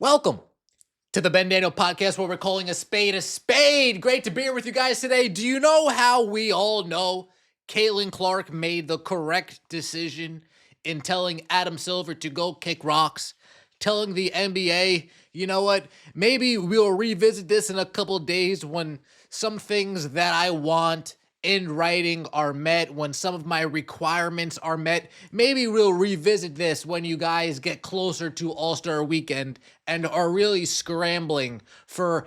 Welcome to the Ben Daniel podcast where we're calling a spade a spade. Great to be here with you guys today. Do you know how we all know Caitlin Clark made the correct decision in telling Adam Silver to go kick rocks? Telling the NBA, you know what, maybe we'll revisit this in a couple days when some things that I want in writing are met, when some of my requirements are met. Maybe we'll revisit this when you guys get closer to All-Star Weekend and are really scrambling to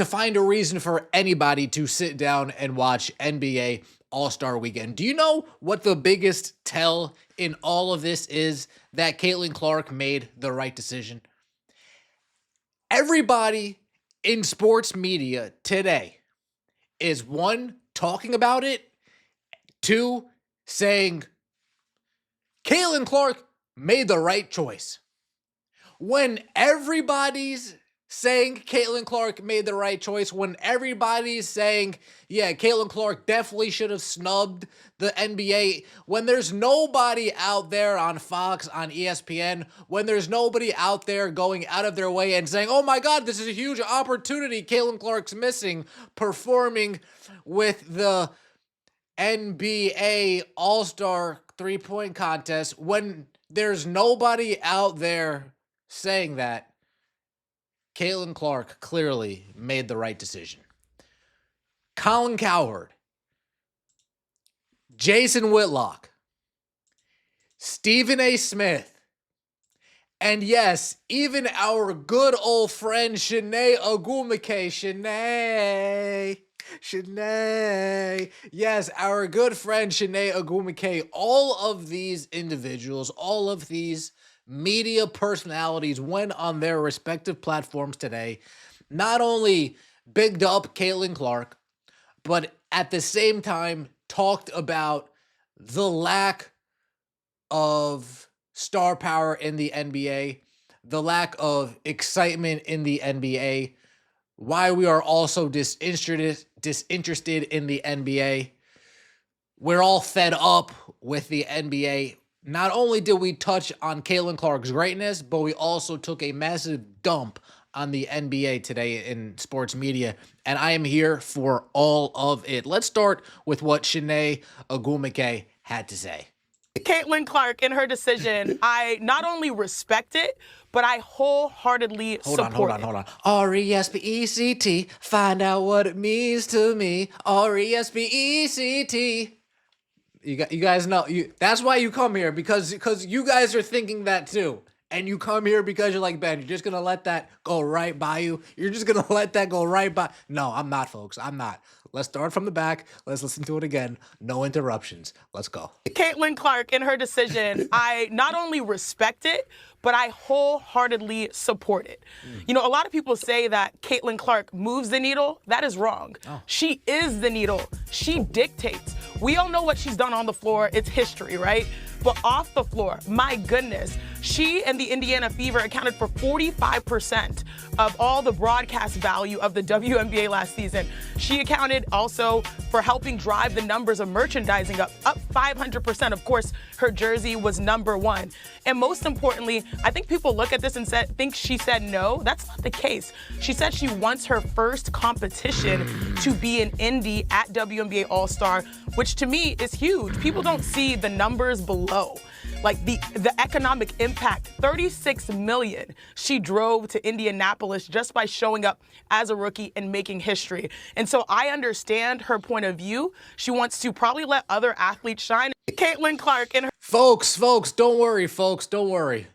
find a reason for anybody to sit down and watch NBA All-Star Weekend. Do you know what the biggest tell in all of this is that Caitlin Clark made the right decision? Everybody in sports media today is, one, talking about it, two, saying Caitlin Clark made the right choice. When everybody's saying Caitlin Clark made the right choice, when everybody's saying, yeah, Caitlin Clark definitely should have snubbed the NBA, when there's nobody out there on Fox, on ESPN, when there's nobody out there going out of their way and saying, oh my God, this is a huge opportunity Caitlin Clark's missing, performing with the NBA All-Star three-point contest, when there's nobody out there saying that, Caitlin Clark clearly made the right decision. Colin Cowherd, Jason Whitlock, Stephen A. Smith, and yes, even our good old friend Shanae Ogwumike. Shanae. Yes, our good friend Shanae Ogwumike. All of these individuals, all of these media personalities went on their respective platforms today, not only bigged up Caitlin Clark, but at the same time talked about the lack of star power in the NBA, the lack of excitement in the NBA, why we are also disinterested in the NBA. We're all fed up with the NBA. Not only did we touch on Caitlin Clark's greatness, but we also took a massive dump on the NBA today in sports media, and I am here for all of it. Let's start with what Shanae Ogwumike had to say. Caitlin Clark, in her decision, I not only respect it, but I wholeheartly support it. Hold on. R-E-S-P-E-C-T, find out what it means to me. R-E-S-P-E-C-T. You guys know, that's why you come here, because you guys are thinking that too. And you come here because you're like, Ben, you're just going to let that go right by you? You're just going to let that go right by? No, I'm not, folks. I'm not. Let's start from the back. Let's listen to it again. No interruptions. Let's go. Caitlin Clark, in her decision, I not only respect it, but I wholeheartedly support it. You know, a lot of people say that Caitlin Clark moves the needle. That is wrong. She is the needle. She dictates. We all know what she's done on the floor. It's history, right? But off the floor, my goodness, she and the Indiana Fever accounted for 45% of all the broadcast value of the WNBA last season. She accounted also for helping drive the numbers of merchandising up 500%. Of course, her jersey was #1. And most importantly, I think people look at this and think she said no. That's not the case. She said she wants her first competition to be an Indy at WNBA All-Star, which to me is huge. People don't see the numbers below. Like the economic impact, $36 million she drove to Indianapolis just by showing up as a rookie and making history. And so I understand her point of view. She wants to probably let other athletes shine. Caitlin Clark and her... Folks, don't worry, folks. Don't worry.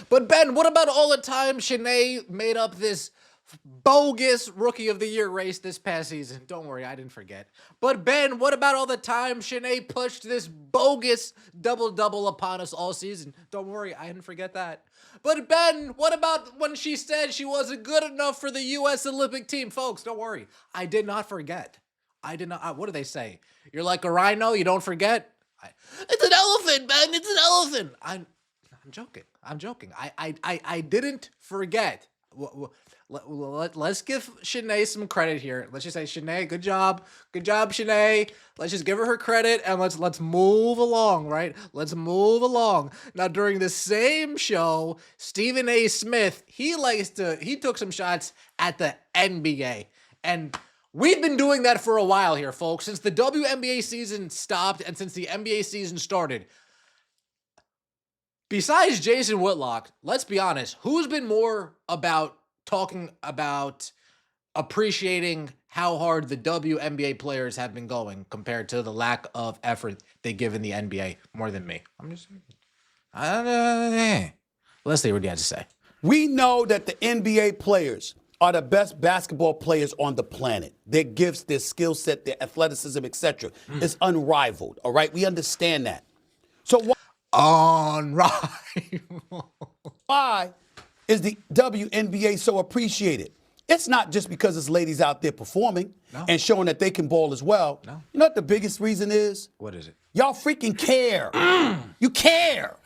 But Ben, what about all the time Shanae made up this bogus Rookie of the Year race this past season? Don't worry, I didn't forget. But Ben, what about all the time Shanae pushed this bogus double-double upon us all season? Don't worry, I didn't forget that. But Ben, what about when she said she wasn't good enough for the U.S. Olympic team? Folks, don't worry, I did not forget. I did not. What do they say? You're like a rhino, you don't forget? It's an elephant, Ben, it's an elephant. I'm joking. I didn't forget. let's give Shanae some credit here. Let's just say, Shanae, good job, Shanae. Let's just give her credit and let's move along, right? Let's move along. Now, during the same show, Stephen A. Smith, he took some shots at the NBA, and we've been doing that for a while here, folks, since the WNBA season stopped and since the NBA season started. Besides Jason Whitlock, let's be honest, who's been more about talking about appreciating how hard the WNBA players have been going compared to the lack of effort they give in the NBA more than me? I'm just, let's see what he has to say. We know that the NBA players are the best basketball players on the planet. Their gifts, their skill set, their athleticism, etc. is unrivaled, all right? We understand that. So why is the WNBA so appreciated? It's not just because there's ladies out there performing and showing that they can ball as well. No. You know what the biggest reason is? What is it? Y'all freaking care. You care.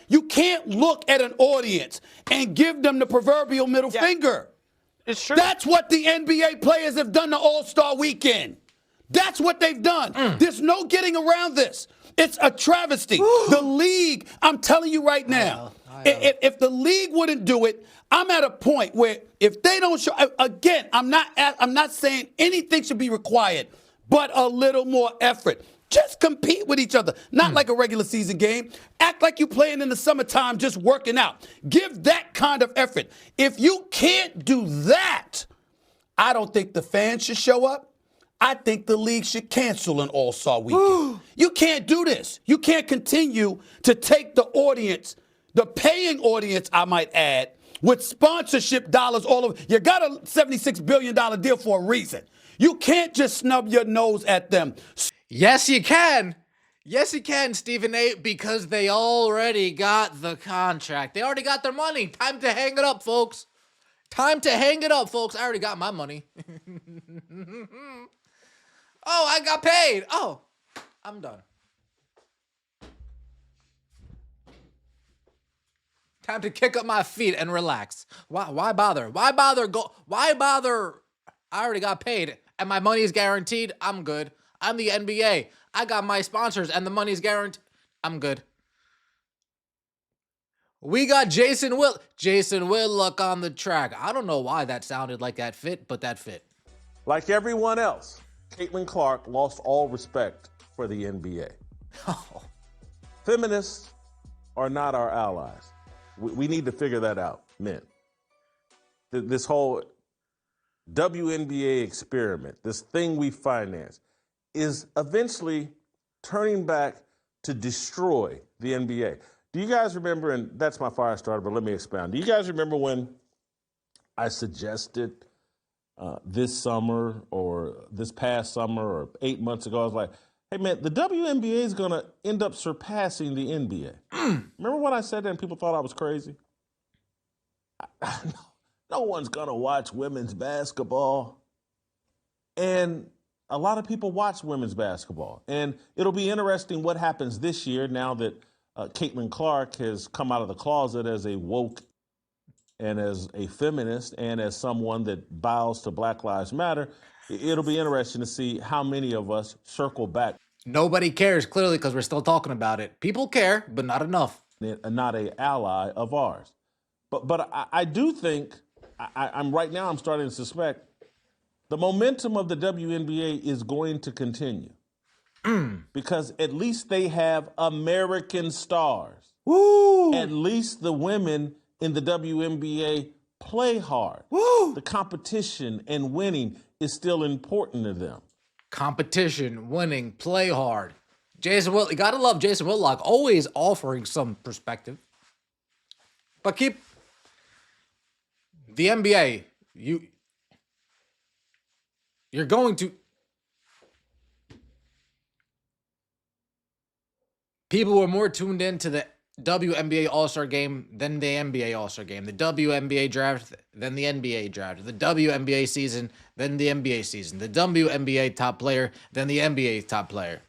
You can't look at an audience and give them the proverbial middle finger. It's true. That's what the NBA players have done to All-Star Weekend. That's what they've done. There's no getting around this. It's a travesty. The league, I'm telling you right now, if the league wouldn't do it, I'm at a point where if they don't show, again, I'm not saying anything should be required, but a little more effort. Just compete with each other, not like a regular season game. Act like you're playing in the summertime, just working out. Give that kind of effort. If you can't do that, I don't think the fans should show up. I think the league should cancel an All-Star Weekend. You can't do this. You can't continue to take the audience, the paying audience, I might add, with sponsorship dollars all over. You got a $76 billion deal for a reason. You can't just snub your nose at them. Yes, you can. Yes, you can, Stephen A., because they already got the contract. They already got their money. Time to hang it up, folks. Time to hang it up, folks. I already got my money. Oh, I got paid. Oh, I'm done. Time to kick up my feet and relax. Why bother? Why bother? I already got paid and my money is guaranteed. I'm good. I'm the NBA. I got my sponsors and the money's guaranteed. I'm good. We got Jason Whitlock on the track. I don't know why that sounded like that fit, but that fit. Like everyone else, Caitlin Clark lost all respect for the NBA. Oh. Feminists are not our allies. We need to figure that out, men. This whole WNBA experiment, this thing we finance, is eventually turning back to destroy the NBA. Do you guys remember, and that's my fire starter, but let me expound. Do you guys remember when I suggested this summer or this past summer or 8 months ago, I was like, hey man, the WNBA is going to end up surpassing the NBA. Remember when I said that and people thought I was crazy? No one's going to watch women's basketball. And a lot of people watch women's basketball. And it'll be interesting what happens this year now that Caitlin Clark has come out of the closet as a woke and as a feminist and as someone that bows to Black Lives Matter. It'll be interesting to see how many of us circle back. Nobody cares, clearly, because we're still talking about it. People care, but not enough. Not an ally of ours. But I do think, I'm right now I'm starting to suspect the momentum of the WNBA is going to continue. Because at least they have American stars. Woo! At least the women in the WNBA play hard. Woo! The competition and winning is still important to them. Competition, winning, play hard. Jason Whitlock, you gotta love Jason Whitlock, always offering some perspective. But keep the NBA, you're going to. People were more tuned in to the WNBA All-Star Game than the NBA All-Star Game, the WNBA Draft than the NBA Draft, the WNBA season than the NBA season, the WNBA top player than the NBA top player.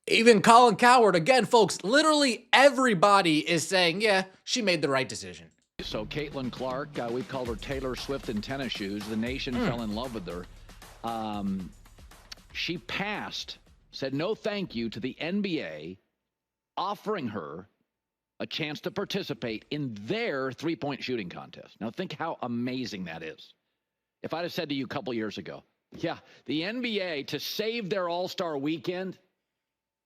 Even Colin Cowherd, again, folks, literally everybody is saying, yeah, she made the right decision. So Caitlin Clark, we've called her Taylor Swift in tennis shoes. The nation fell in love with her. She said no thank you to the NBA offering her a chance to participate in their three-point shooting contest. Now think how amazing that is. If I'd have said to you a couple years ago, yeah, the NBA, to save their All-Star weekend,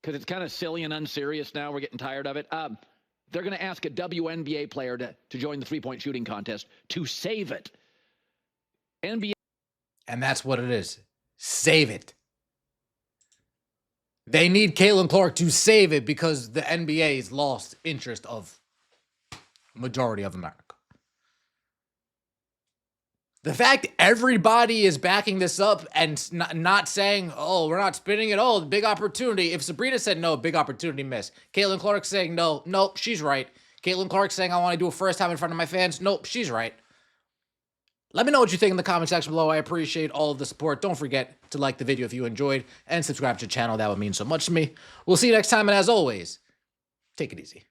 because it's kind of silly and unserious now, we're getting tired of it, they're going to ask a WNBA player to join the three-point shooting contest to save it. NBA. And that's what it is. Save it. They need Caitlin Clark to save it because the NBA's lost interest of majority of America. The fact everybody is backing this up and not saying, oh, we're not spinning it. Oh, big opportunity. If Sabrina said no, big opportunity miss. Caitlin Clark saying no, nope, she's right. Caitlin Clark saying I want to do it first time in front of my fans. Nope, she's right. Let me know what you think in the comment section below. I appreciate all of the support. Don't forget to like the video if you enjoyed and subscribe to the channel. That would mean so much to me. We'll see you next time. And as always, take it easy.